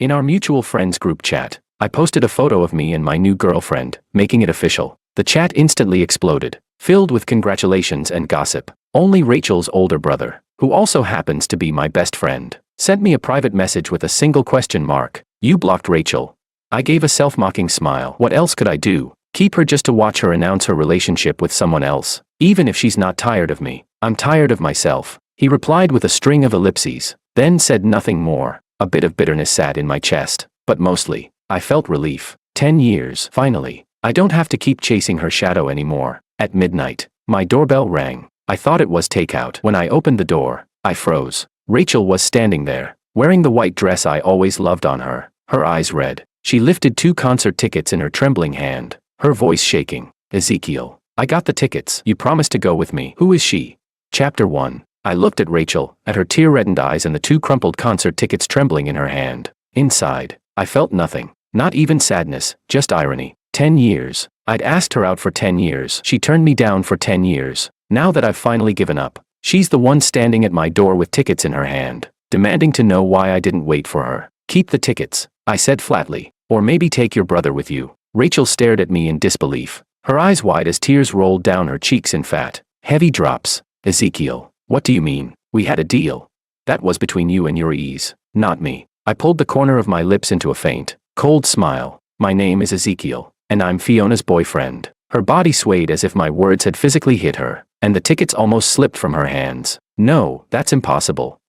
In our mutual friends group chat, I posted a photo of me and my new girlfriend, making it official. The chat instantly exploded, filled with congratulations and gossip. Only Rachel's older brother, who also happens to be my best friend, sent me a private message with a single question mark. You blocked Rachel. I gave a self-mocking smile. What else could I do? Keep her just to watch her announce her relationship with someone else, even if she's not tired of me. I'm tired of myself. He replied with a string of ellipses, then said nothing more. A bit of bitterness sat in my chest, but mostly, I felt relief. 10 years, finally. I don't have to keep chasing her shadow anymore. At midnight, my doorbell rang. I thought it was takeout. When I opened the door, I froze. Rachel was standing there, wearing the white dress I always loved on her, her eyes red. She lifted 2 concert tickets in her trembling hand, her voice shaking. Ezekiel, I got the tickets. You promised to go with me. Who is she? Chapter 1. I looked at Rachel, at her tear-reddened eyes and the 2 crumpled concert tickets trembling in her hand. Inside, I felt nothing. Not even sadness, just irony. 10 years. I'd asked her out for 10 years. She turned me down for 10 years. Now that I've finally given up, she's the one standing at my door with tickets in her hand, demanding to know why I didn't wait for her. Keep the tickets, I said flatly, or maybe take your brother with you. Rachel stared at me in disbelief, her eyes wide as tears rolled down her cheeks in fat, heavy drops. Ezekiel, what do you mean? We had a deal. That was between you and your ease, not me. I pulled the corner of my lips into a faint, cold smile. My name is Ezekiel, and I'm Fiona's boyfriend. Her body swayed as if my words had physically hit her, and the tickets almost slipped from her hands. No, that's impossible.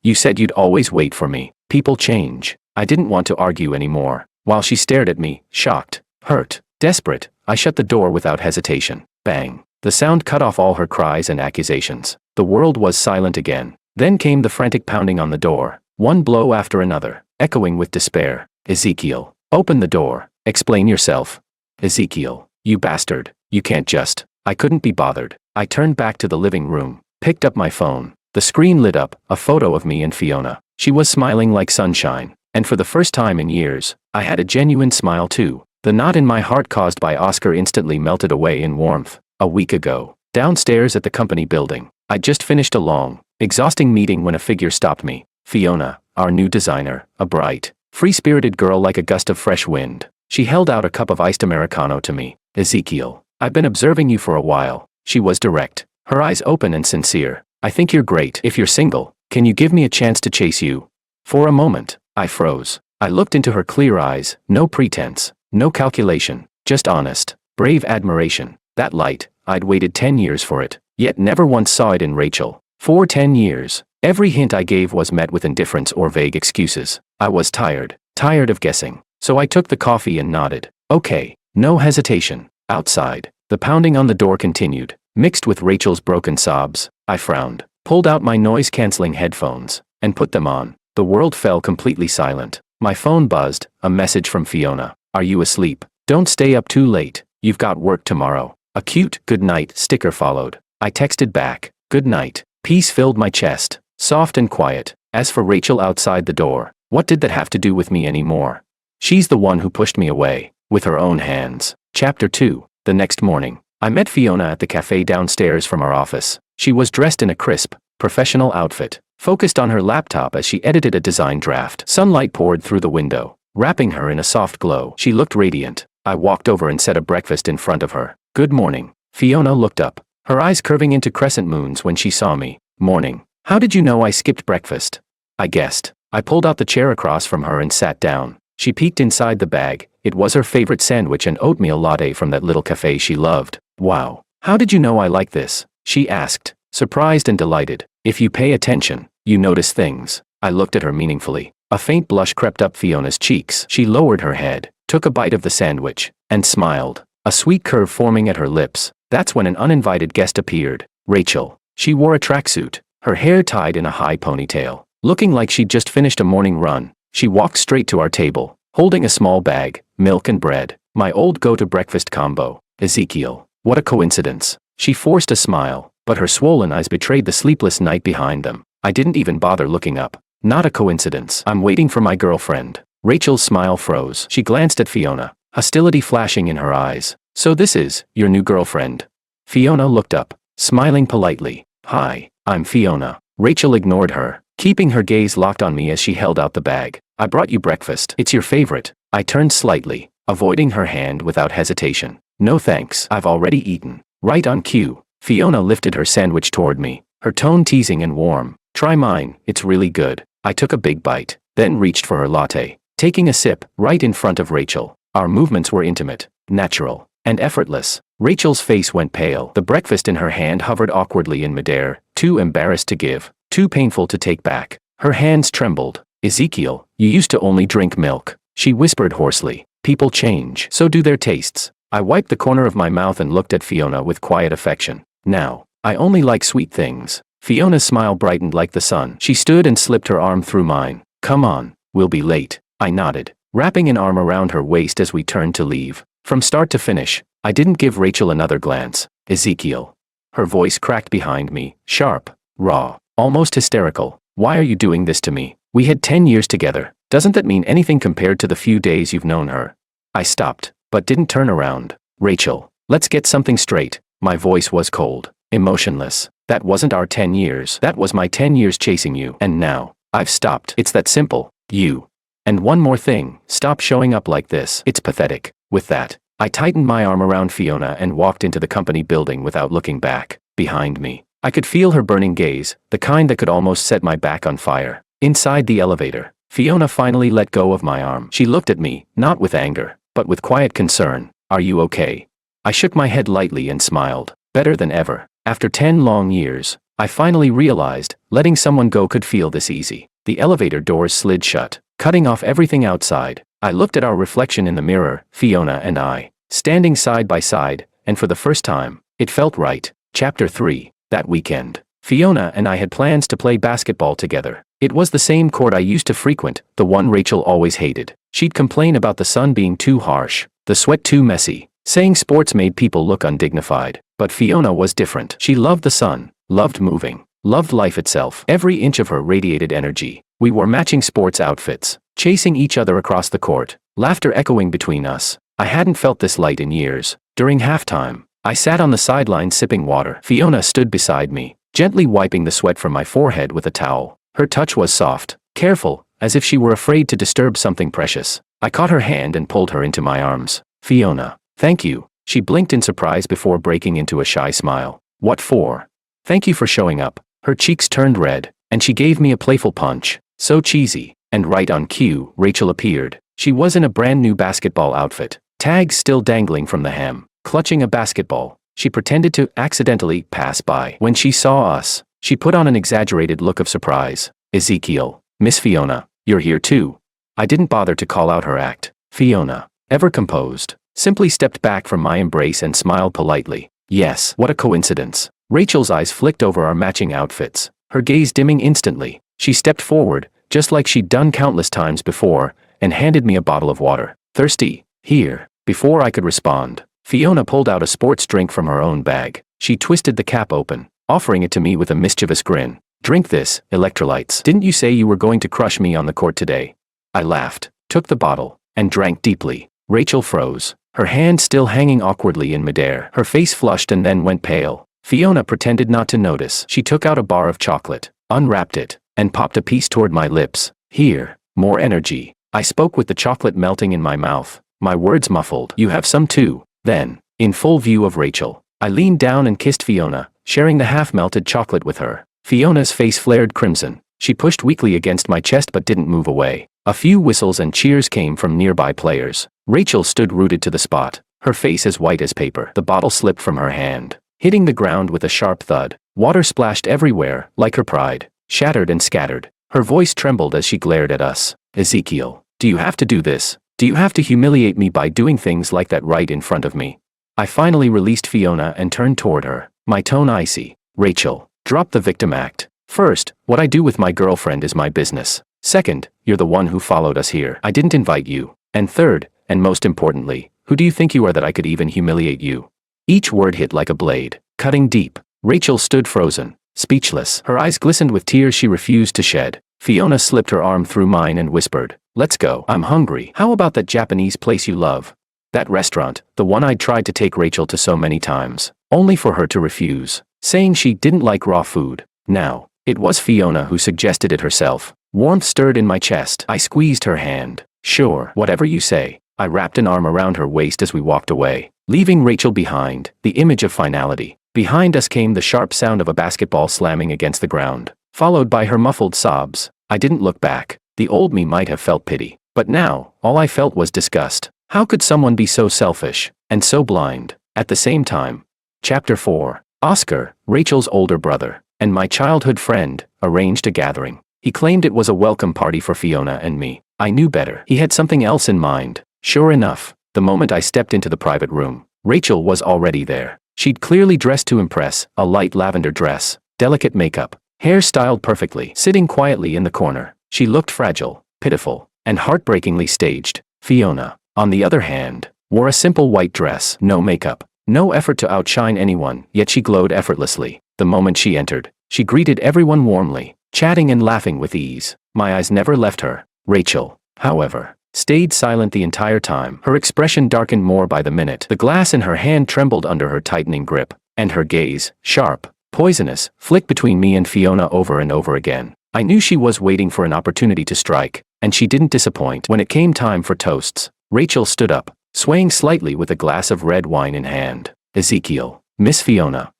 You said you'd always wait for me. People change. I didn't want to argue anymore. While she stared at me, shocked, hurt, desperate, I shut the door without hesitation. Bang. The sound cut off all her cries and accusations. The world was silent again. Then came the frantic pounding on the door, one blow after another, echoing with despair. Ezekiel, open the door. Explain yourself. Ezekiel, you bastard. You can't just. I couldn't be bothered. I turned back to the living room, picked up my phone. The screen lit up, a photo of me and Fiona. She was smiling like sunshine, and for the first time in years, I had a genuine smile too. The knot in my heart caused by Oscar instantly melted away in warmth. A week ago, downstairs at the company building, I'd just finished a long, exhausting meeting when a figure stopped me. Fiona, our new designer, a bright, free-spirited girl like a gust of fresh wind. She held out a cup of iced Americano to me. Ezekiel, I've been observing you for a while. She was direct, her eyes open and sincere. I think you're great. If you're single, can you give me a chance to chase you? For a moment, I froze. I looked into her clear eyes, no pretense, no calculation, just honest, brave admiration. That light, I'd waited 10 years for it, yet never once saw it in Rachel. For 10 years, every hint I gave was met with indifference or vague excuses. I was tired of guessing. So I took the coffee and nodded. Okay, no hesitation. Outside, the pounding on the door continued, mixed with Rachel's broken sobs. I frowned, pulled out my noise-canceling headphones, and put them on. The world fell completely silent. My phone buzzed, a message from Fiona. Are you asleep? Don't stay up too late. You've got work tomorrow. A cute "good night" sticker followed. I texted back, good night. Peace filled my chest, soft and quiet. As for Rachel outside the door, what did that have to do with me anymore? She's the one who pushed me away, with her own hands. Chapter 2. The next morning, I met Fiona at the cafe downstairs from our office. She was dressed in a crisp, professional outfit, focused on her laptop as she edited a design draft. Sunlight poured through the window, wrapping her in a soft glow. She looked radiant. I walked over and set a breakfast in front of her. Good morning. Fiona looked up, her eyes curving into crescent moons when she saw me. Morning. How did you know I skipped breakfast? I guessed. I pulled out the chair across from her and sat down. She peeked inside the bag. It was her favorite sandwich and oatmeal latte from that little cafe she loved. Wow. How did you know I like this? She asked, surprised and delighted. If you pay attention, you notice things. I looked at her meaningfully. A faint blush crept up Fiona's cheeks. She lowered her head, took a bite of the sandwich, and smiled, a sweet curve forming at her lips. That's when an uninvited guest appeared. Rachel. She wore a tracksuit, her hair tied in a high ponytail. Looking like she'd just finished a morning run, she walked straight to our table, holding a small bag, milk and bread, my old go-to-breakfast combo. Ezekiel, what a coincidence. She forced a smile, but her swollen eyes betrayed the sleepless night behind them. I didn't even bother looking up. Not a coincidence. I'm waiting for my girlfriend. Rachel's smile froze. She glanced at Fiona, hostility flashing in her eyes. So this is your new girlfriend? Fiona looked up, smiling politely. Hi, I'm Fiona. Rachel ignored her, keeping her gaze locked on me as she held out the bag. I brought you breakfast. It's your favorite. I turned slightly, avoiding her hand without hesitation. No thanks. I've already eaten. Right on cue, Fiona lifted her sandwich toward me, her tone teasing and warm. Try mine, it's really good. I took a big bite, then reached for her latte, taking a sip right in front of Rachel. Our movements were intimate, natural, and effortless. Rachel's face went pale. The breakfast in her hand hovered awkwardly in midair, too embarrassed to give, too painful to take back. Her hands trembled. Ezekiel, you used to only drink milk, she whispered hoarsely. People change, so do their tastes. I wiped the corner of my mouth and looked at Fiona with quiet affection. Now, I only like sweet things. Fiona's smile brightened like the sun. She stood and slipped her arm through mine. Come on, we'll be late. I nodded, wrapping an arm around her waist as we turned to leave. From start to finish, I didn't give Rachel another glance. Ezekiel. Her voice cracked behind me, sharp, raw, almost hysterical. Why are you doing this to me? We had 10 years together. Doesn't that mean anything compared to the few days you've known her? I stopped, but didn't turn around. Rachel, let's get something straight. My voice was cold, emotionless. That wasn't our 10 years. That was my 10 years chasing you. And now, I've stopped. It's that simple. You. And one more thing, stop showing up like this. It's pathetic. With that, I tightened my arm around Fiona and walked into the company building without looking back. Behind me, I could feel her burning gaze, the kind that could almost set my back on fire. Inside the elevator, Fiona finally let go of my arm. She looked at me, not with anger, but with quiet concern. Are you okay? I shook my head lightly and smiled. Better than ever. After 10 long years, I finally realized letting someone go could feel this easy. The elevator doors slid shut, cutting off everything outside. I looked at our reflection in the mirror, Fiona and I, standing side by side, and for the first time, it felt right. Chapter 3. That weekend, Fiona and I had plans to play basketball together. It was the same court I used to frequent, the one Rachel always hated. She'd complain about the sun being too harsh, the sweat too messy, saying sports made people look undignified. But Fiona was different. She loved the sun, loved moving, loved life itself. Every inch of her radiated energy. We wore matching sports outfits, chasing each other across the court, laughter echoing between us. I hadn't felt this light in years. During halftime, I sat on the sideline sipping water. Fiona stood beside me, gently wiping the sweat from my forehead with a towel. Her touch was soft, careful, as if she were afraid to disturb something precious. I caught her hand and pulled her into my arms. Fiona, thank you. She blinked in surprise before breaking into a shy smile. What for? Thank you for showing up. Her cheeks turned red, and she gave me a playful punch. So cheesy. And right on cue, Rachel appeared. She was in a brand new basketball outfit, tags still dangling from the hem. Clutching a basketball, she pretended to accidentally pass by. When she saw us, she put on an exaggerated look of surprise. Ezekiel, Miss Fiona, you're here too. I didn't bother to call out her act. Fiona, ever composed, simply stepped back from my embrace and smiled politely. Yes, what a coincidence. Rachel's eyes flicked over our matching outfits, her gaze dimming instantly. She stepped forward, just like she'd done countless times before, and handed me a bottle of water. Thirsty? Here. Before I could respond, Fiona pulled out a sports drink from her own bag. She twisted the cap open, offering it to me with a mischievous grin. Drink this, electrolytes. Didn't you say you were going to crush me on the court today? I laughed, took the bottle, and drank deeply. Rachel froze, her hand still hanging awkwardly in midair. Her face flushed and then went pale. Fiona pretended not to notice. She took out a bar of chocolate, unwrapped it, and popped a piece toward my lips. Here, more energy. I spoke with the chocolate melting in my mouth, my words muffled. You have some too. Then, in full view of Rachel, I leaned down and kissed Fiona, sharing the half-melted chocolate with her. Fiona's face flared crimson. She pushed weakly against my chest but didn't move away. A few whistles and cheers came from nearby players. Rachel stood rooted to the spot, her face as white as paper. The bottle slipped from her hand, hitting the ground with a sharp thud. Water splashed everywhere, like her pride, shattered and scattered. Her voice trembled as she glared at us. Ezekiel, do you have to do this? Do you have to humiliate me by doing things like that right in front of me? I finally released Fiona and turned toward her, my tone icy. Rachel, drop the victim act. First, what I do with my girlfriend is my business. Second, you're the one who followed us here. I didn't invite you. And third, and most importantly, who do you think you are that I could even humiliate you? Each word hit like a blade, cutting deep. Rachel stood frozen, speechless. Her eyes glistened with tears she refused to shed. Fiona slipped her arm through mine and whispered, "Let's go. I'm hungry. How about that Japanese place you love? That restaurant, the one I'd tried to take Rachel to so many times, only for her to refuse, saying she didn't like raw food. Now, It was Fiona who suggested it herself. Warmth stirred in my chest. I squeezed her hand. Sure, whatever you say. I wrapped an arm around her waist as we walked away, leaving Rachel behind, the image of finality. Behind us came the sharp sound of a basketball slamming against the ground, followed by her muffled sobs. I didn't look back. The old me might have felt pity, but now, all I felt was disgust. How could someone be so selfish, and so blind, at the same time? Chapter 4. Oscar, Rachel's older brother, and my childhood friend, arranged a gathering. He claimed it was a welcome party for Fiona and me. I knew better. He had something else in mind. Sure enough, the moment I stepped into the private room, Rachel was already there. She'd clearly dressed to impress, a light lavender dress, delicate makeup, hair styled perfectly. Sitting quietly in the corner, she looked fragile, pitiful, and heartbreakingly staged. Fiona, on the other hand, wore a simple white dress, no makeup, no effort to outshine anyone, yet she glowed effortlessly. The moment she entered, she greeted everyone warmly, chatting and laughing with ease. My eyes never left her. Rachel, however, stayed silent the entire time. Her expression darkened more by the minute. The glass in her hand trembled under her tightening grip, and her gaze, sharp, poisonous, flicked between me and Fiona over and over again. I knew she was waiting for an opportunity to strike, and she didn't disappoint. When it came time for toasts, Rachel stood up, swaying slightly with a glass of red wine in hand. Ezekiel, Miss Fiona,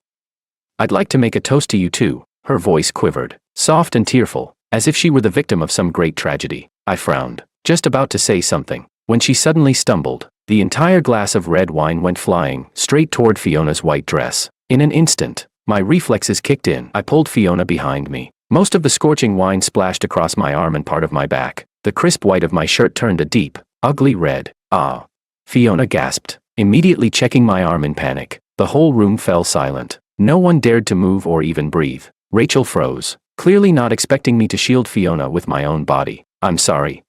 I'd like to make a toast to you too. Her voice quivered, soft and tearful, as if she were the victim of some great tragedy. I frowned, just about to say something, when she suddenly stumbled. The entire glass of red wine went flying, straight toward Fiona's white dress. In an instant, my reflexes kicked in. I pulled Fiona behind me. Most of the scorching wine splashed across my arm and part of my back. The crisp white of my shirt turned a deep, ugly red. Ah! Fiona gasped, immediately checking my arm in panic. The whole room fell silent. No one dared to move or even breathe. Rachel froze, clearly not expecting me to shield Fiona with my own body. I'm sorry.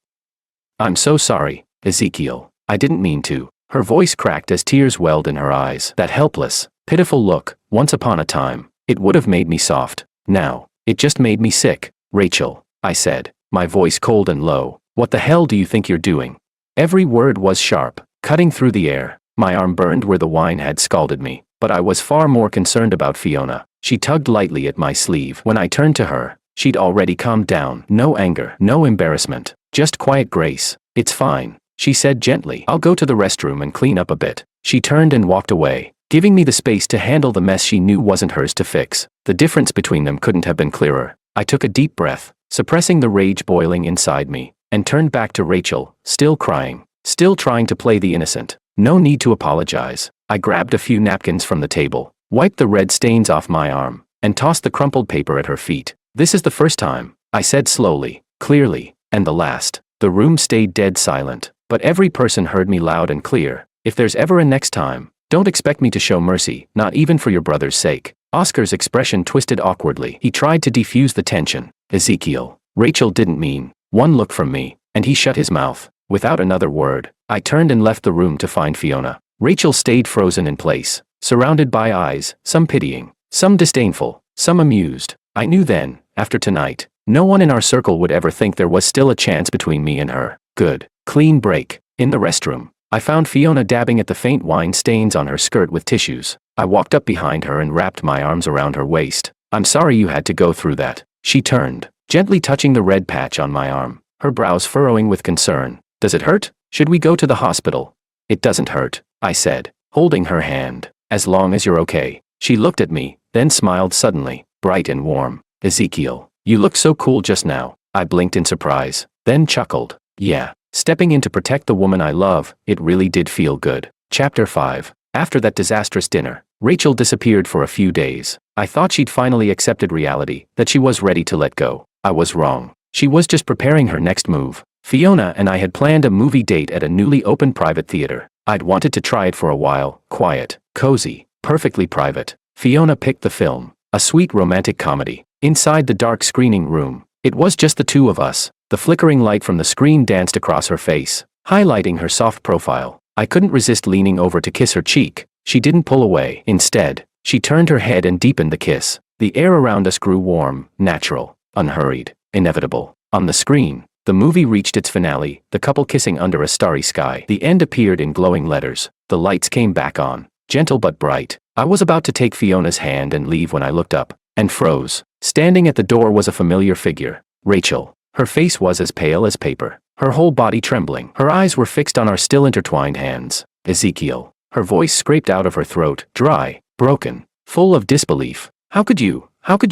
I'm so sorry, Ezekiel. I didn't mean to. Her voice cracked as tears welled in her eyes. That helpless, pitiful look, once upon a time, it would have made me soft. Now, it just made me sick. Rachel, I said, my voice cold and low, what the hell do you think you're doing? Every word was sharp, cutting through the air. My arm burned where the wine had scalded me, but I was far more concerned about Fiona. She tugged lightly at my sleeve. When I turned to her, she'd already calmed down. No anger, no embarrassment, just quiet grace. It's fine, she said gently. I'll go to the restroom and clean up a bit. She turned and walked away, giving me the space to handle the mess she knew wasn't hers to fix. The difference between them couldn't have been clearer. I took a deep breath, suppressing the rage boiling inside me, and turned back to Rachel, still crying, still trying to play the innocent. No need to apologize. I grabbed a few napkins from the table, wiped the red stains off my arm, and tossed the crumpled paper at her feet. This is the first time, I said slowly, clearly, and the last. The room stayed dead silent, but every person heard me loud and clear. If there's ever a next time, don't expect me to show mercy, not even for your brother's sake. Oscar's expression twisted awkwardly. He tried to defuse the tension. Ezekiel, Rachel didn't mean. One look from me, and he shut his mouth. Without another word, I turned and left the room to find Fiona. Rachel stayed frozen in place, surrounded by eyes, some pitying, some disdainful, some amused. I knew then, after tonight, no one in our circle would ever think there was still a chance between me and her. Good, clean break. In the restroom, I found Fiona dabbing at the faint wine stains on her skirt with tissues. I walked up behind her and wrapped my arms around her waist. I'm sorry you had to go through that. She turned, gently touching the red patch on my arm, her brows furrowing with concern. Does it hurt? Should we go to the hospital? It doesn't hurt, I said, holding her hand. As long as you're okay. She looked at me, then smiled suddenly, bright and warm. Ezekiel, you looked so cool just now. I blinked in surprise, then chuckled. Yeah, stepping in to protect the woman I love, it really did feel good. Chapter 5. After that disastrous dinner, Rachel disappeared for a few days. I thought she'd finally accepted reality, that she was ready to let go. I was wrong. She was just preparing her next move. Fiona and I had planned a movie date at a newly opened private theater. I'd wanted to try it for a while, quiet, cozy, perfectly private. Fiona picked the film, a sweet romantic comedy. Inside the dark screening room, it was just the two of us. The flickering light from the screen danced across her face, highlighting her soft profile. I couldn't resist leaning over to kiss her cheek. She didn't pull away. Instead, she turned her head and deepened the kiss. The air around us grew warm, natural, unhurried, inevitable. On the screen, the movie reached its finale, the couple kissing under a starry sky. The end appeared in glowing letters. The lights came back on, gentle but bright. I was about to take Fiona's hand and leave when I looked up, and froze. Standing at the door was a familiar figure, Rachel. Her face was as pale as paper, her whole body trembling. Her eyes were fixed on our still intertwined hands. Ezekiel. Her voice scraped out of her throat, dry, broken, full of disbelief. How could you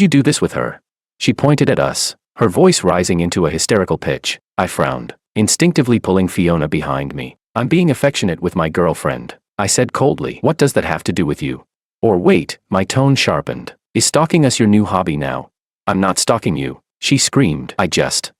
do this with her? She pointed at us, her voice rising into a hysterical pitch. I frowned, instinctively pulling Fiona behind me. I'm being affectionate with my girlfriend, I said coldly. What does that have to do with you? Or wait, my tone sharpened. Is stalking us your new hobby now? I'm not stalking you, she screamed. I just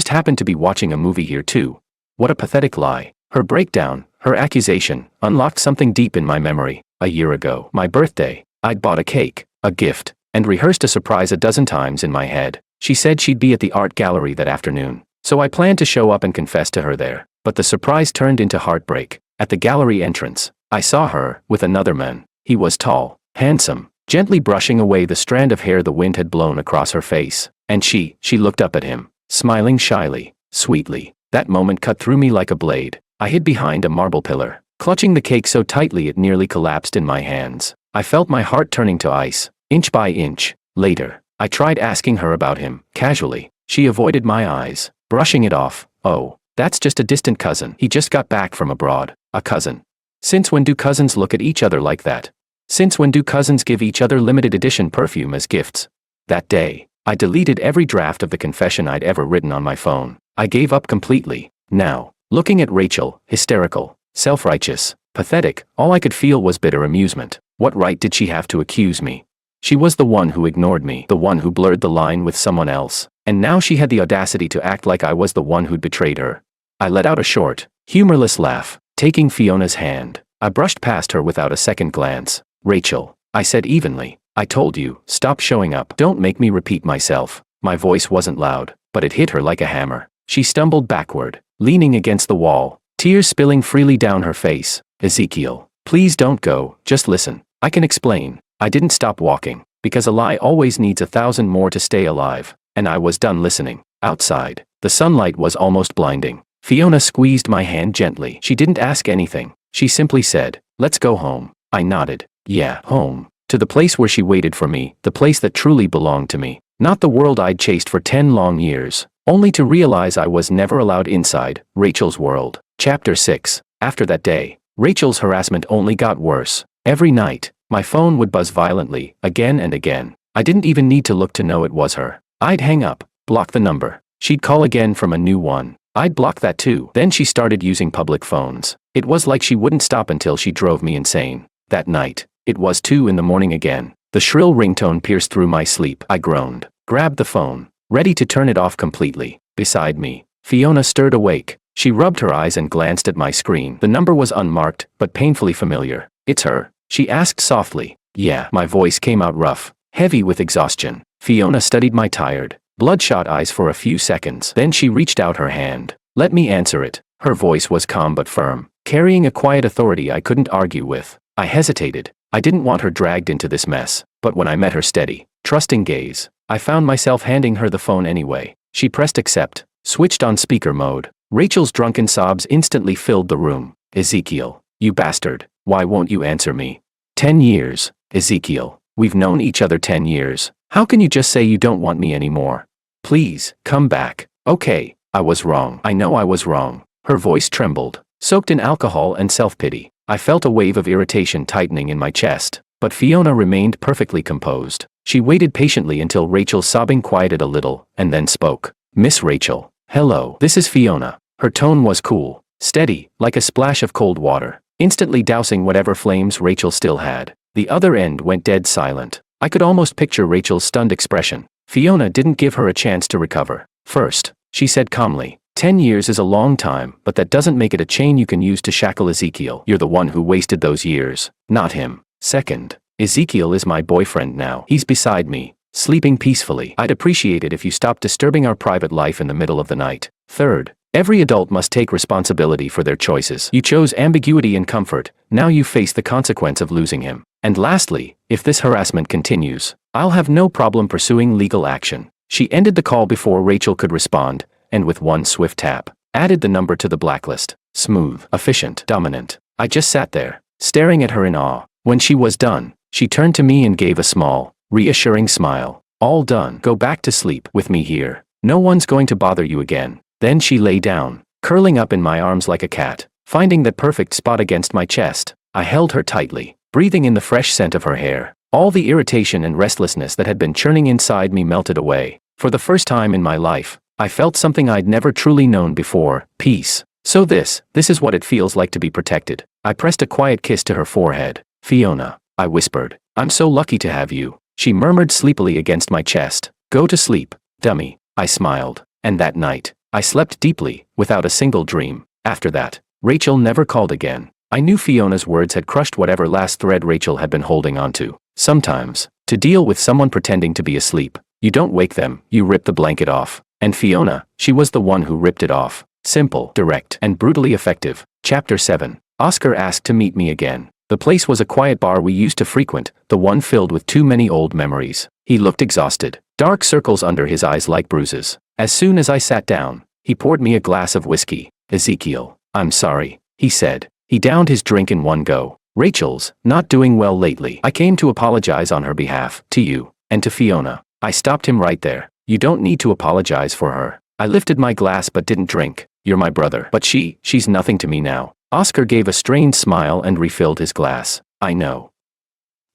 happened to be watching a movie here too. What a pathetic lie. Her breakdown, her accusation, unlocked something deep in my memory. A year ago, my birthday, I'd bought a cake, a gift, and rehearsed a surprise a dozen times in my head. She said she'd be at the art gallery that afternoon, so I planned to show up and confess to her there. But the surprise turned into heartbreak. At the gallery entrance, I saw her, with another man. He was tall, handsome, gently brushing away the strand of hair the wind had blown across her face. And she looked up at him, smiling shyly, sweetly. That moment cut through me like a blade. I hid behind a marble pillar, clutching the cake so tightly it nearly collapsed in my hands. I felt my heart turning to ice, inch by inch. Later, I tried asking her about him, casually. She avoided my eyes, brushing it off. Oh, that's just a distant cousin. He just got back from abroad. A cousin. Since when do cousins look at each other like that? Since when do cousins give each other limited edition perfume as gifts? That day, I deleted every draft of the confession I'd ever written on my phone. I gave up completely. Now, looking at Rachel, hysterical, self-righteous, pathetic, all I could feel was bitter amusement. What right did she have to accuse me? She was the one who ignored me, the one who blurred the line with someone else, and now she had the audacity to act like I was the one who'd betrayed her. I let out a short, humorless laugh, taking Fiona's hand. I brushed past her without a second glance. Rachel, I said evenly, I told you, stop showing up. Don't make me repeat myself. My voice wasn't loud, but it hit her like a hammer. She stumbled backward, leaning against the wall, tears spilling freely down her face. Ezekiel, please don't go, just listen. I can explain. I didn't stop walking, because a lie always needs 1,000 more to stay alive, and I was done listening. Outside, the sunlight was almost blinding. Fiona squeezed my hand gently. She didn't ask anything. She simply said, let's go home. I nodded. Yeah, home. To the place where she waited for me, the place that truly belonged to me. Not the world I'd chased for 10 long years, only to realize I was never allowed inside Rachel's world. Chapter 6. After that day, Rachel's harassment only got worse. Every night, my phone would buzz violently, again and again. I didn't even need to look to know it was her. I'd hang up, block the number. She'd call again from a new one. I'd block that too. Then she started using public phones. It was like she wouldn't stop until she drove me insane. That night, it was 2 in the morning again. The shrill ringtone pierced through my sleep. I groaned, grabbed the phone, ready to turn it off completely. Beside me, Fiona stirred awake. She rubbed her eyes and glanced at my screen. The number was unmarked, but painfully familiar. It's her, she asked softly. Yeah, my voice came out rough, heavy with exhaustion. Fiona studied my tired, bloodshot eyes for a few seconds. Then she reached out her hand. Let me answer it. Her voice was calm but firm, carrying a quiet authority I couldn't argue with. I hesitated. I didn't want her dragged into this mess, but when I met her steady, trusting gaze, I found myself handing her the phone anyway. She pressed accept, switched on speaker mode. Rachel's drunken sobs instantly filled the room. Ezekiel, you bastard, why won't you answer me? 10 years, Ezekiel, we've known each other 10 years. How can you just say you don't want me anymore? Please, come back. Okay, I was wrong. I know I was wrong. Her voice trembled, soaked in alcohol and self-pity. I felt a wave of irritation tightening in my chest, but Fiona remained perfectly composed. She waited patiently until Rachel's sobbing quieted a little, and then spoke. Miss Rachel, hello, this is Fiona. Her tone was cool, steady, like a splash of cold water, instantly dousing whatever flames Rachel still had. The other end went dead silent. I could almost picture Rachel's stunned expression. Fiona didn't give her a chance to recover. First, she said calmly, 10 years is a long time, but that doesn't make it a chain you can use to shackle Ezekiel. You're the one who wasted those years, not him. Second, Ezekiel is my boyfriend now. He's beside me, sleeping peacefully. I'd appreciate it if you stopped disturbing our private life in the middle of the night. Third, every adult must take responsibility for their choices. You chose ambiguity and comfort, now you face the consequence of losing him. And lastly, if this harassment continues, I'll have no problem pursuing legal action. She ended the call before Rachel could respond, and with one swift tap, added the number to the blacklist. Smooth, efficient, dominant. I just sat there, staring at her in awe. When she was done, she turned to me and gave a small, reassuring smile. All done. Go back to sleep with me here. No one's going to bother you again. Then she lay down, curling up in my arms like a cat. Finding that perfect spot against my chest, I held her tightly, breathing in the fresh scent of her hair. All the irritation and restlessness that had been churning inside me melted away. For the first time in my life, I felt something I'd never truly known before: peace. So this is what it feels like to be protected. I pressed a quiet kiss to her forehead. Fiona, I whispered, I'm so lucky to have you. She murmured sleepily against my chest. Go to sleep, dummy. I smiled. And that night, I slept deeply, without a single dream. After that, Rachel never called again. I knew Fiona's words had crushed whatever last thread Rachel had been holding onto. Sometimes, to deal with someone pretending to be asleep, you don't wake them, you rip the blanket off. And Fiona, she was the one who ripped it off. Simple, direct, and brutally effective. Chapter 7. Oscar asked to meet me again. The place was a quiet bar we used to frequent, the one filled with too many old memories. He looked exhausted, dark circles under his eyes like bruises. As soon as I sat down, he poured me a glass of whiskey. Ezekiel, I'm sorry, he said. He downed his drink in one go. Rachel's not doing well lately. I came to apologize on her behalf, to you, and to Fiona. I stopped him right there. You don't need to apologize for her. I lifted my glass but didn't drink. You're my brother. But she's nothing to me now. Oscar gave a strained smile and refilled his glass. I know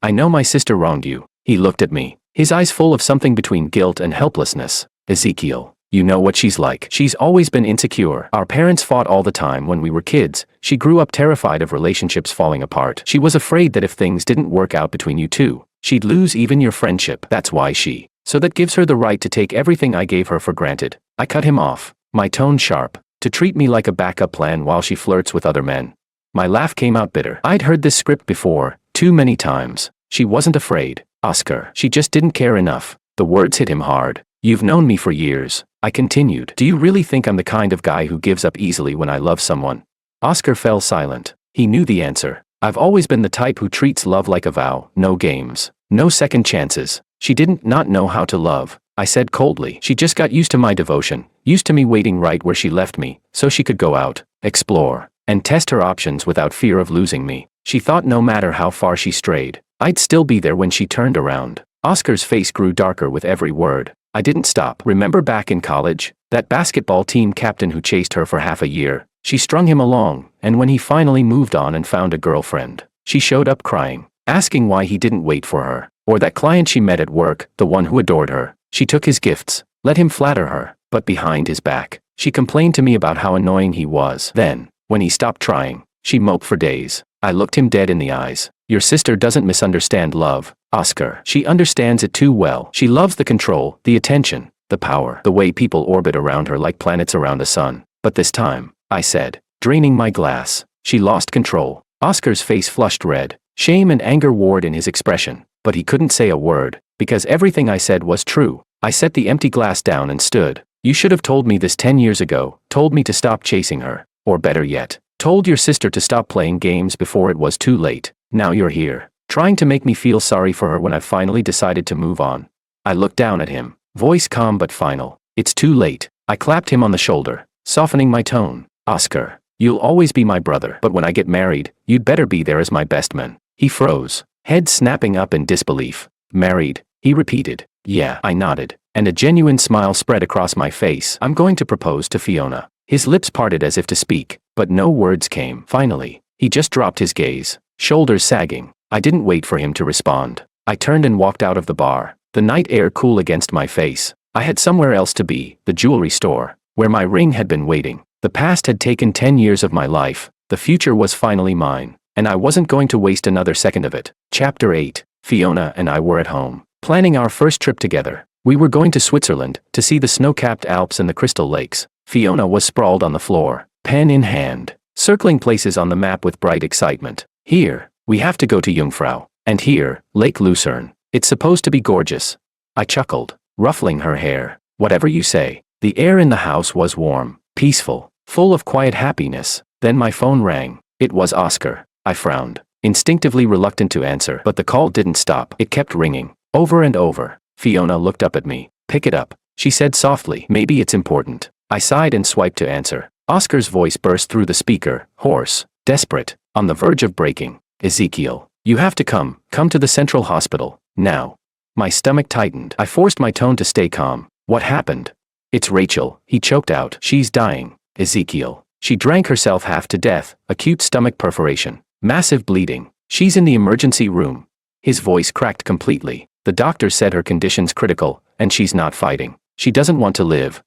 my sister wronged you. He looked at me, his eyes full of something between guilt and helplessness. Ezekiel, you know what she's like. She's always been insecure. Our parents fought all the time when we were kids. She grew up terrified of relationships falling apart. She was afraid that if things didn't work out between you two, she'd lose even your friendship. That's why so that gives her the right to take everything I gave her for granted. I cut him off, my tone sharp. To treat me like a backup plan while she flirts with other men. My laugh came out bitter. I'd heard this script before, too many times. She wasn't afraid, Oscar. She just didn't care enough. The words hit him hard. You've known me for years, I continued. Do you really think I'm the kind of guy who gives up easily when I love someone? Oscar fell silent. He knew the answer. I've always been the type who treats love like a vow, no games, no second chances. She didn't not know how to love, I said coldly. She just got used to my devotion, used to me waiting right where she left me, so she could go out, explore, and test her options without fear of losing me. She thought no matter how far she strayed, I'd still be there when she turned around. Oscar's face grew darker with every word. I didn't stop. Remember back in college, that basketball team captain who chased her for half a year? She strung him along, and when he finally moved on and found a girlfriend, she showed up crying, asking why he didn't wait for her. Or that client she met at work, the one who adored her. She took his gifts, let him flatter her, but behind his back, she complained to me about how annoying he was. Then, when he stopped trying, she moped for days. I looked him dead in the eyes. Your sister doesn't misunderstand love, Oscar. She understands it too well. She loves the control, the attention, the power, the way people orbit around her like planets around the sun. But this time, I said, draining my glass, she lost control. Oscar's face flushed red. Shame and anger warred in his expression, but he couldn't say a word, because everything I said was true. I set the empty glass down and stood. You should have told me this 10 years ago, told me to stop chasing her, or better yet, told your sister to stop playing games before it was too late. Now you're here, trying to make me feel sorry for her when I finally decided to move on. I looked down at him, voice calm but final. It's too late. I clapped him on the shoulder, softening my tone. Oscar, you'll always be my brother, but when I get married, you'd better be there as my best man. He froze, head snapping up in disbelief. Married, he repeated. Yeah, I nodded, and a genuine smile spread across my face. I'm going to propose to Fiona. His lips parted as if to speak, but no words came. Finally, he just dropped his gaze, shoulders sagging. I didn't wait for him to respond. I turned and walked out of the bar, the night air cool against my face. I had somewhere else to be, the jewelry store, where my ring had been waiting. The past had taken 10 years of my life, the future was finally mine, and I wasn't going to waste another second of it. Chapter 8. Fiona and I were at home, planning our first trip together. We were going to Switzerland, to see the snow-capped Alps and the crystal lakes. Fiona was sprawled on the floor, pen in hand, circling places on the map with bright excitement. Here, we have to go to Jungfrau, and here, Lake Lucerne. It's supposed to be gorgeous. I chuckled, ruffling her hair. Whatever you say. The air in the house was warm, peaceful, full of quiet happiness. Then my phone rang. It was Oscar. I frowned, instinctively reluctant to answer, but the call didn't stop. It kept ringing, over and over. Fiona looked up at me. Pick it up, she said softly. Maybe it's important. I sighed and swiped to answer. Oscar's voice burst through the speaker, hoarse, desperate, on the verge of breaking. Ezekiel, you have to come to the Central Hospital, now. My stomach tightened. I forced my tone to stay calm. What happened? It's Rachel, he choked out. She's dying, Ezekiel. She drank herself half to death, acute stomach perforation, massive bleeding. She's in the emergency room. His voice cracked completely. The doctor said her condition's critical, and she's not fighting. She doesn't want to live.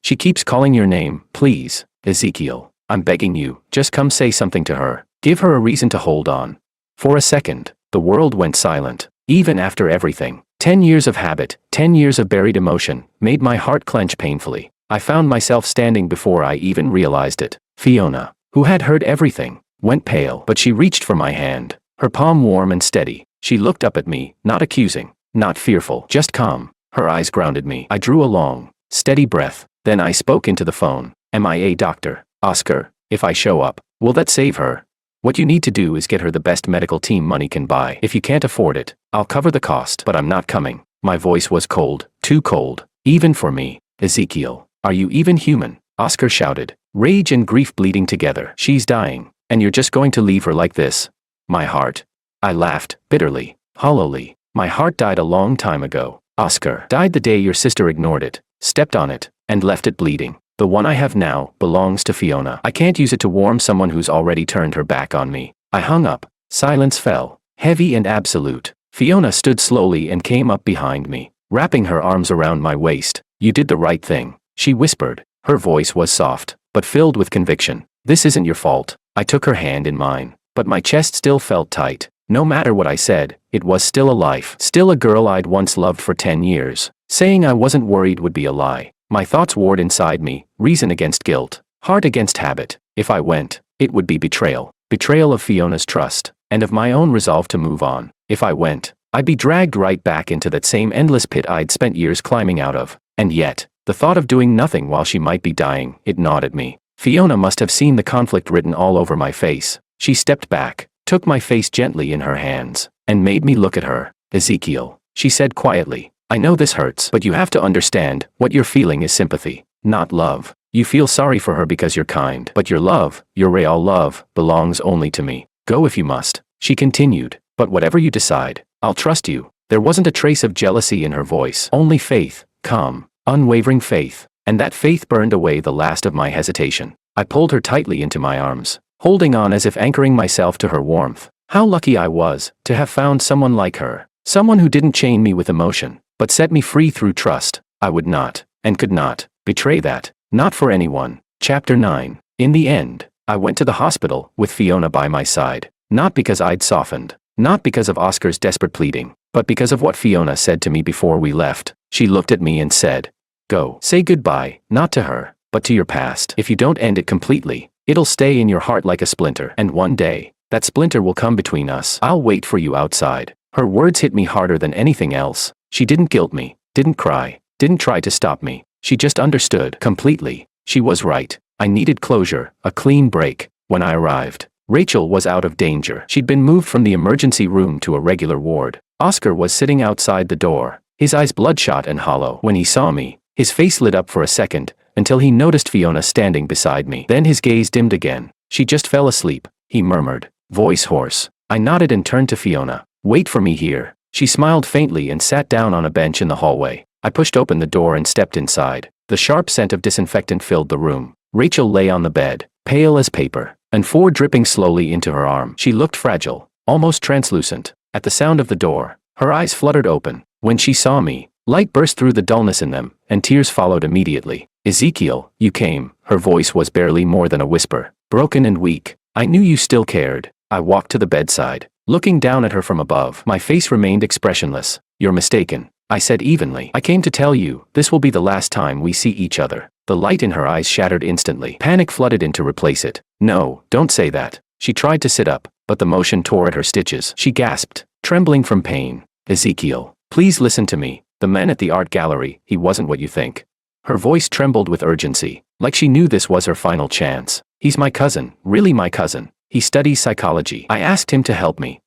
She keeps calling your name. Please, Ezekiel. I'm begging you, just come say something to her. Give her a reason to hold on. For a second, the world went silent. Even after everything, 10 years of habit, 10 years of buried emotion, made my heart clench painfully. I found myself standing before I even realized it. Fiona, who had heard everything, went pale, but she reached for my hand, her palm warm and steady. She looked up at me, not accusing, not fearful, just calm. Her eyes grounded me. I drew a long, steady breath. Then I spoke into the phone. MIA doctor, Oscar, if I show up, will that save her? What you need to do is get her the best medical team money can buy. If you can't afford it, I'll cover the cost, but I'm not coming. My voice was cold, too cold, even for me. Ezekiel, are you even human? Oscar shouted, rage and grief bleeding together. She's dying, and you're just going to leave her like this? My heart. I laughed, bitterly, hollowly. My heart died a long time ago. Oscar died the day your sister ignored it, stepped on it, and left it bleeding. The one I have now belongs to Fiona. I can't use it to warm someone who's already turned her back on me. I hung up. Silence fell, heavy and absolute. Fiona stood slowly and came up behind me, wrapping her arms around my waist. You did the right thing, she whispered. Her voice was soft, but filled with conviction. This isn't your fault. I took her hand in mine, but my chest still felt tight. No matter what I said, it was still a life. Still a girl I'd once loved for 10 years. Saying I wasn't worried would be a lie. My thoughts warred inside me, reason against guilt, heart against habit. If I went, it would be betrayal. Betrayal of Fiona's trust, and of my own resolve to move on. If I went, I'd be dragged right back into that same endless pit I'd spent years climbing out of. And yet, the thought of doing nothing while she might be dying, it gnawed at me. Fiona must have seen the conflict written all over my face. She stepped back, took my face gently in her hands, and made me look at her. Ezekiel, she said quietly, I know this hurts, but you have to understand, what you're feeling is sympathy, not love. You feel sorry for her because you're kind, but your love, your real love, belongs only to me. Go if you must, she continued, but whatever you decide, I'll trust you. There wasn't a trace of jealousy in her voice, only faith, calm, unwavering faith, and that faith burned away the last of my hesitation. I pulled her tightly into my arms, holding on as if anchoring myself to her warmth. How lucky I was to have found someone like her, someone who didn't chain me with emotion, but set me free through trust. I would not, and could not, betray that, not for anyone. Chapter 9. In the end, I went to the hospital, with Fiona by my side, not because I'd softened, not because of Oscar's desperate pleading, but because of what Fiona said to me before we left. She looked at me and said, go, say goodbye, not to her, but to your past. If you don't end it completely, it'll stay in your heart like a splinter, and one day, that splinter will come between us. I'll wait for you outside. Her words hit me harder than anything else. She didn't guilt me, didn't cry, didn't try to stop me. She just understood completely. She was right. I needed closure, a clean break. When I arrived, Rachel was out of danger. She'd been moved from the emergency room to a regular ward. Oscar was sitting outside the door, his eyes bloodshot and hollow. When he saw me, his face lit up for a second, until he noticed Fiona standing beside me. Then his gaze dimmed again. She just fell asleep, he murmured, voice hoarse. I nodded and turned to Fiona. Wait for me here. She smiled faintly and sat down on a bench in the hallway. I pushed open the door and stepped inside. The sharp scent of disinfectant filled the room. Rachel lay on the bed, pale as paper, and four dripping slowly into her arm. She looked fragile, almost translucent. At the sound of the door, her eyes fluttered open. When she saw me, light burst through the dullness in them, and tears followed immediately. Ezekiel, you came. Her voice was barely more than a whisper, broken and weak. I knew you still cared. I walked to the bedside, looking down at her from above. My face remained expressionless. You're mistaken, I said evenly. I came to tell you, this will be the last time we see each other. The light in her eyes shattered instantly. Panic flooded in to replace it. No, don't say that. She tried to sit up, but the motion tore at her stitches. She gasped, trembling from pain. Ezekiel, please listen to me. The man at the art gallery, he wasn't what you think. Her voice trembled with urgency, like she knew this was her final chance. He's my cousin, really my cousin. He studies psychology. I asked him to help me.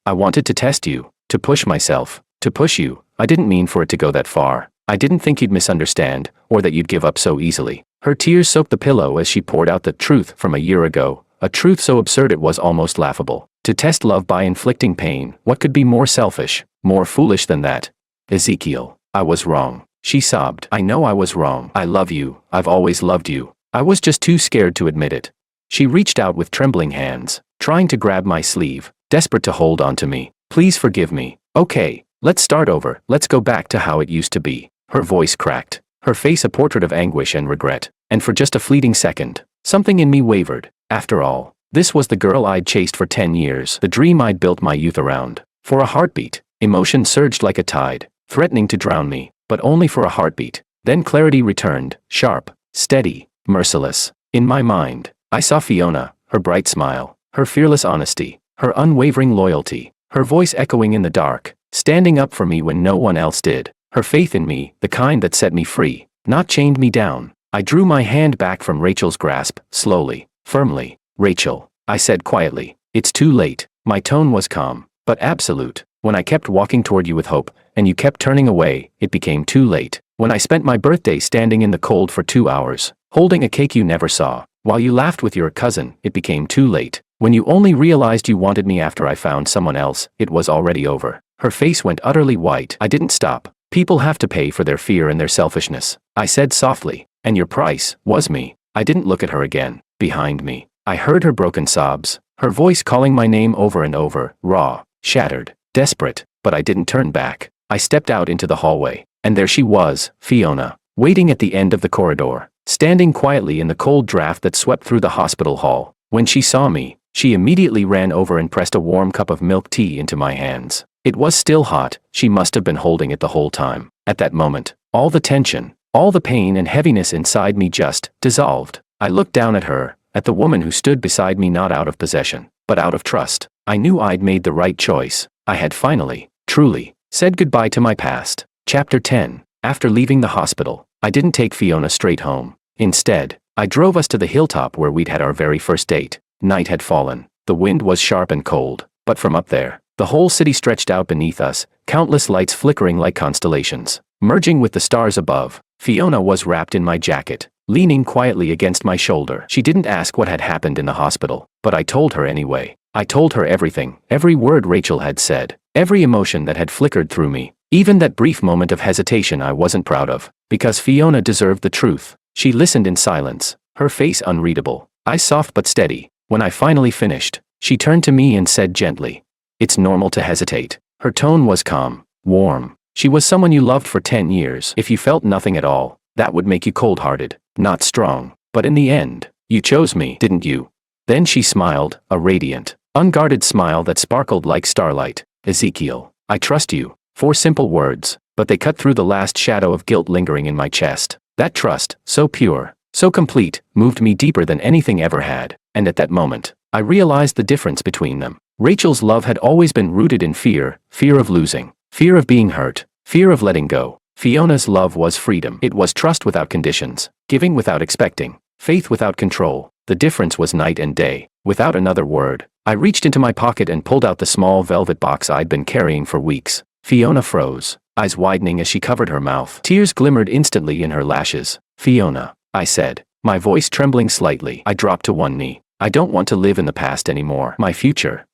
I wanted to test you, to push myself, to push you. I didn't mean for it to go that far. I didn't think you'd misunderstand, or that you'd give up so easily. Her tears soaked the pillow as she poured out the truth from a year ago, a truth so absurd it was almost laughable. To test love by inflicting pain, what could be more selfish? More foolish than that. Ezekiel, I was wrong. She sobbed. I know I was wrong. I love you. I've always loved you. I was just too scared to admit it. She reached out with trembling hands, trying to grab my sleeve, desperate to hold on to me. Please forgive me. Okay, let's start over. Let's go back to how it used to be. Her voice cracked, her face a portrait of anguish and regret. And for just a fleeting second, something in me wavered. After all, this was the girl I'd chased for 10 years, the dream I'd built my youth around. For a heartbeat, emotion surged like a tide, threatening to drown me, but only for a heartbeat. Then clarity returned, sharp, steady, merciless. In my mind, I saw Fiona, her bright smile, her fearless honesty, her unwavering loyalty, her voice echoing in the dark, standing up for me when no one else did. Her faith in me, the kind that set me free, not chained me down. I drew my hand back from Rachel's grasp, slowly, firmly. Rachel, I said quietly, it's too late. My tone was calm, but absolute. When I kept walking toward you with hope, and you kept turning away, it became too late. When I spent my birthday standing in the cold for 2 hours, holding a cake you never saw, while you laughed with your cousin, it became too late. When you only realized you wanted me after I found someone else, it was already over. Her face went utterly white. I didn't stop. People have to pay for their fear and their selfishness, I said softly, and your price was me. I didn't look at her again. Behind me, I heard her broken sobs, her voice calling my name over and over, raw, shattered, desperate, but I didn't turn back. I stepped out into the hallway, and there she was, Fiona, waiting at the end of the corridor, standing quietly in the cold draft that swept through the hospital hall. When she saw me, she immediately ran over and pressed a warm cup of milk tea into my hands. It was still hot. She must have been holding it the whole time. At that moment, all the tension, all the pain and heaviness inside me just dissolved. I looked down at her, at the woman who stood beside me, not out of possession, but out of trust. I knew I'd made the right choice. I had finally, truly, said goodbye to my past. Chapter 10. After leaving the hospital, I didn't take Fiona straight home. Instead, I drove us to the hilltop where we'd had our very first date. Night had fallen. The wind was sharp and cold, but from up there, the whole city stretched out beneath us, countless lights flickering like constellations, merging with the stars above. Fiona was wrapped in my jacket, leaning quietly against my shoulder. She didn't ask what had happened in the hospital, but I told her anyway. I told her everything, every word Rachel had said, every emotion that had flickered through me, even that brief moment of hesitation I wasn't proud of, because Fiona deserved the truth. She listened in silence, her face unreadable, eyes soft but steady. When I finally finished, she turned to me and said gently, "It's normal to hesitate." Her tone was calm, warm. She was someone you loved for 10 years. If you felt nothing at all, that would make you cold-hearted, not strong. But in the end, you chose me, didn't you? Then she smiled, a radiant, unguarded smile that sparkled like starlight. "Ezekiel, I trust you." 4 simple words, but they cut through the last shadow of guilt lingering in my chest. That trust, so pure, so complete, moved me deeper than anything ever had. And at that moment, I realized the difference between them. Rachel's love had always been rooted in fear, fear of losing, fear of being hurt, fear of letting go. Fiona's love was freedom. It was trust without conditions, giving without expecting, faith without control. The difference was night and day. Without another word, I reached into my pocket and pulled out the small velvet box I'd been carrying for weeks. Fiona froze, eyes widening as she covered her mouth. Tears glimmered instantly in her lashes. "Fiona," I said, my voice trembling slightly. I dropped to one knee. "I don't want to live in the past anymore. My future,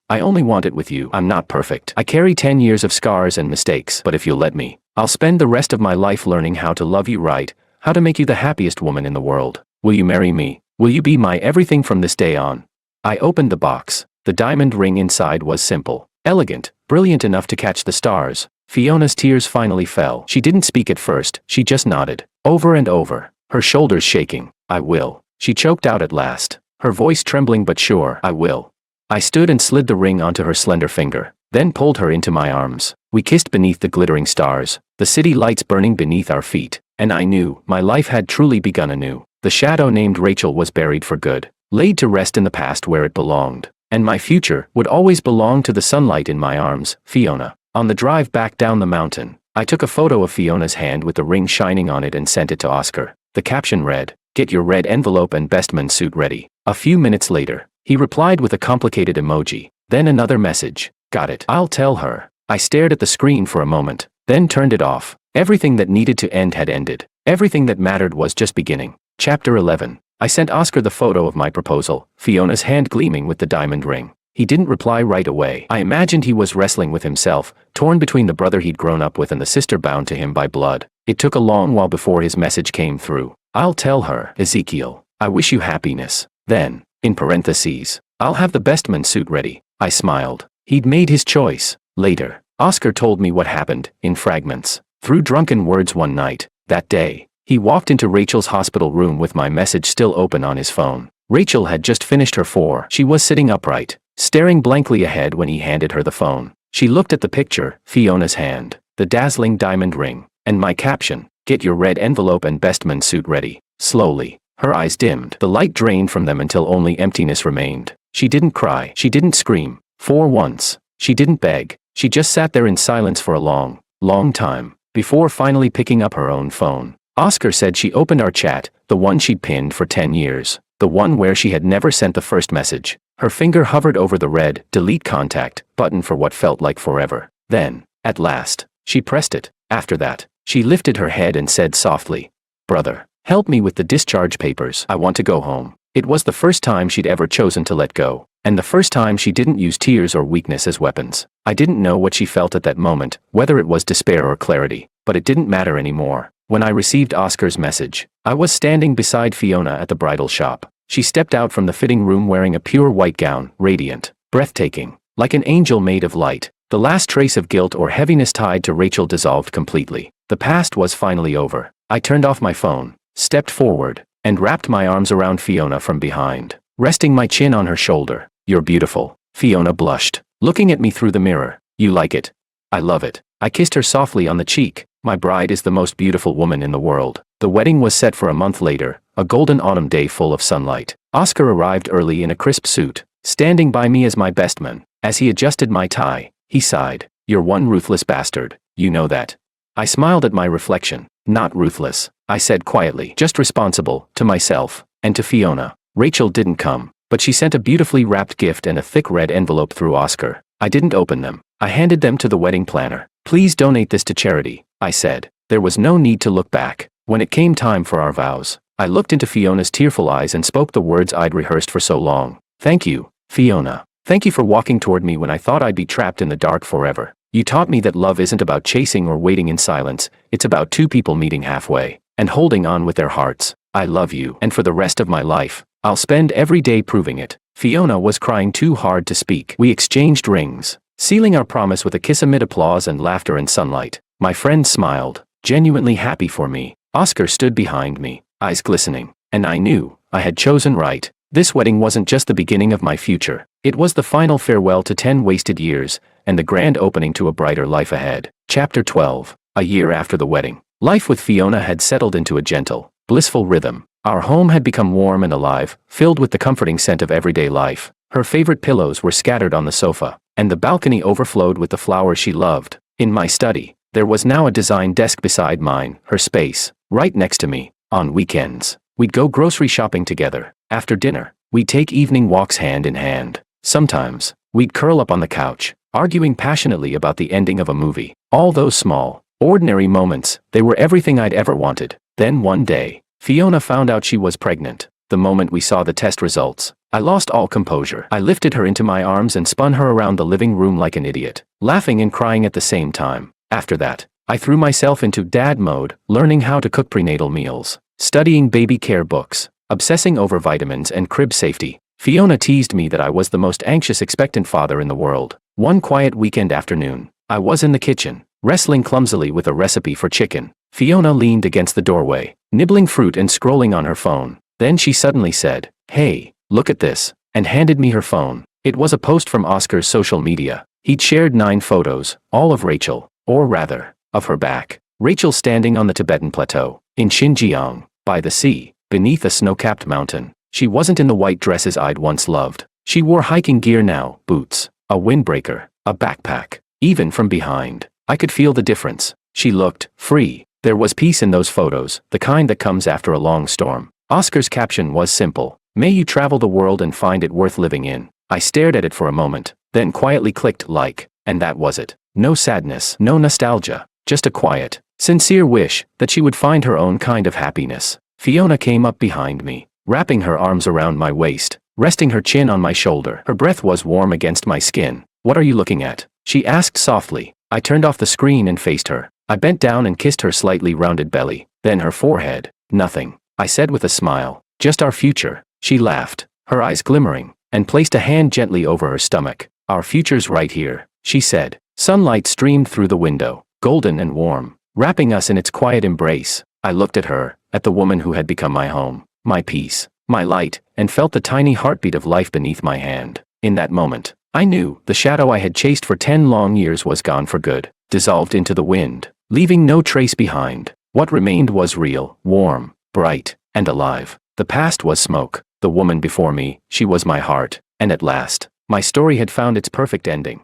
I only want it with you. I'm not perfect. I carry 10 years of scars and mistakes, but if you'll let me, I'll spend the rest of my life learning how to love you right, how to make you the happiest woman in the world. Will you marry me? Will you be my everything from this day on?" I opened the box. The diamond ring inside was simple, elegant, brilliant enough to catch the stars. Fiona's tears finally fell. She didn't speak at first, she just nodded, over and over, her shoulders shaking. "I will," she choked out at last, her voice trembling but sure. "I will." I stood and slid the ring onto her slender finger, then pulled her into my arms. We kissed beneath the glittering stars, the city lights burning beneath our feet, and I knew my life had truly begun anew. The shadow named Rachel was buried for good, laid to rest in the past where it belonged, and my future would always belong to the sunlight in my arms. Fiona. On the drive back down the mountain, I took a photo of Fiona's hand with the ring shining on it and sent it to Oscar. The caption read, "Get your red envelope and bestman suit ready." A few minutes later, he replied with a complicated emoji, then another message. "Got it. I'll tell her." I stared at the screen for a moment, then turned it off. Everything that needed to end had ended. Everything that mattered was just beginning. Chapter 11. I sent Oscar the photo of my proposal, Fiona's hand gleaming with the diamond ring. He didn't reply right away. I imagined he was wrestling with himself, torn between the brother he'd grown up with and the sister bound to him by blood. It took a long while before his message came through. I'll tell her, Ezekiel. I wish you happiness. Then, in parentheses, I'll have the best man suit ready. I smiled. He'd made his choice. Later, Oscar told me what happened, in fragments. Through drunken words one night, that day, he walked into Rachel's hospital room with my message still open on his phone. Rachel had just finished her 4. She was sitting upright, staring blankly ahead when he handed her the phone. She looked at the picture, Fiona's hand, the dazzling diamond ring, and my caption, "Get your red envelope and best man suit ready." Slowly, her eyes dimmed. The light drained from them until only emptiness remained. She didn't cry. She didn't scream. For once, she didn't beg. She just sat there in silence for a long, long time, before finally picking up her own phone. Oscar said she opened our chat, the one she'd pinned for 10 years, the one where she had never sent the first message. Her finger hovered over the red "Delete Contact" button for what felt like forever. Then, at last, she pressed it. After that, she lifted her head and said softly, "Brother, help me with the discharge papers. I want to go home." It was the first time she'd ever chosen to let go, and the first time she didn't use tears or weakness as weapons. I didn't know what she felt at that moment, whether it was despair or clarity, but it didn't matter anymore. When I received Oscar's message, I was standing beside Fiona at the bridal shop. She stepped out from the fitting room wearing a pure white gown, radiant, breathtaking, like an angel made of light. The last trace of guilt or heaviness tied to Rachel dissolved completely. The past was finally over. I turned off my phone, stepped forward, and wrapped my arms around Fiona from behind, resting my chin on her shoulder. "You're beautiful." Fiona blushed, looking at me through the mirror. "You like it?" "I love it." I kissed her softly on the cheek. "My bride is the most beautiful woman in the world." The wedding was set for a month later, a golden autumn day full of sunlight. Oscar arrived early in a crisp suit, standing by me as my best man. As he adjusted my tie, he sighed. "You're one ruthless bastard, you know that." I smiled at my reflection. "Not ruthless," I said quietly, "just responsible, to myself, and to Fiona." Rachel didn't come, but she sent a beautifully wrapped gift and a thick red envelope through Oscar. I didn't open them. I handed them to the wedding planner. "Please donate this to charity," I said. There was no need to look back. When it came time for our vows, I looked into Fiona's tearful eyes and spoke the words I'd rehearsed for so long. "Thank you, Fiona. Thank you for walking toward me when I thought I'd be trapped in the dark forever. You taught me that love isn't about chasing or waiting in silence, it's about two people meeting halfway, and holding on with their hearts. I love you, and for the rest of my life, I'll spend every day proving it." Fiona was crying too hard to speak. We exchanged rings, sealing our promise with a kiss amid applause and laughter and sunlight. My friend smiled, genuinely happy for me. Oscar stood behind me, eyes glistening, and I knew I had chosen right. This wedding wasn't just the beginning of my future. It was the final farewell to 10 wasted years, and the grand opening to a brighter life ahead. Chapter 12. A year after the wedding, life with Fiona had settled into a gentle, blissful rhythm. Our home had become warm and alive, filled with the comforting scent of everyday life. Her favorite pillows were scattered on the sofa, and the balcony overflowed with the flowers she loved. In my study, there was now a design desk beside mine, her space, right next to me. On weekends, we'd go grocery shopping together. After dinner, we'd take evening walks hand in hand. Sometimes, we'd curl up on the couch, arguing passionately about the ending of a movie. All those small, ordinary moments, they were everything I'd ever wanted. Then one day, Fiona found out she was pregnant. The moment we saw the test results, I lost all composure. I lifted her into my arms and spun her around the living room like an idiot, laughing and crying at the same time. After that, I threw myself into dad mode, learning how to cook prenatal meals, studying baby care books, obsessing over vitamins and crib safety. Fiona teased me that I was the most anxious expectant father in the world. One quiet weekend afternoon, I was in the kitchen, wrestling clumsily with a recipe for chicken. Fiona leaned against the doorway, nibbling fruit and scrolling on her phone. Then she suddenly said, "Hey, look at this," and handed me her phone. It was a post from Oscar's social media. He'd shared 9 photos, all of Rachel, or rather, of her back. Rachel standing on the Tibetan plateau, in Xinjiang, by the sea, beneath a snow-capped mountain. She wasn't in the white dresses I'd once loved. She wore hiking gear now, boots, a windbreaker, a backpack. Even from behind, I could feel the difference. She looked free. There was peace in those photos, the kind that comes after a long storm. Oscar's caption was simple: "May you travel the world and find it worth living in." I stared at it for a moment, then quietly clicked like, and that was it. No sadness, no nostalgia, just a quiet, sincere wish that she would find her own kind of happiness. Fiona came up behind me, wrapping her arms around my waist, resting her chin on my shoulder. Her breath was warm against my skin. "What are you looking at?" she asked softly. I turned off the screen and faced her. I bent down and kissed her slightly rounded belly, then her forehead. "Nothing," I said with a smile. "Just our future." She laughed, her eyes glimmering, and placed a hand gently over her stomach. "Our future's right here," she said. Sunlight streamed through the window, golden and warm, wrapping us in its quiet embrace. I looked at her, at the woman who had become my home, my peace, my light, and felt the tiny heartbeat of life beneath my hand. In that moment, I knew the shadow I had chased for 10 long years was gone for good, dissolved into the wind, leaving no trace behind. What remained was real, warm, bright, and alive. The past was smoke. The woman before me, she was my heart, and at last, my story had found its perfect ending.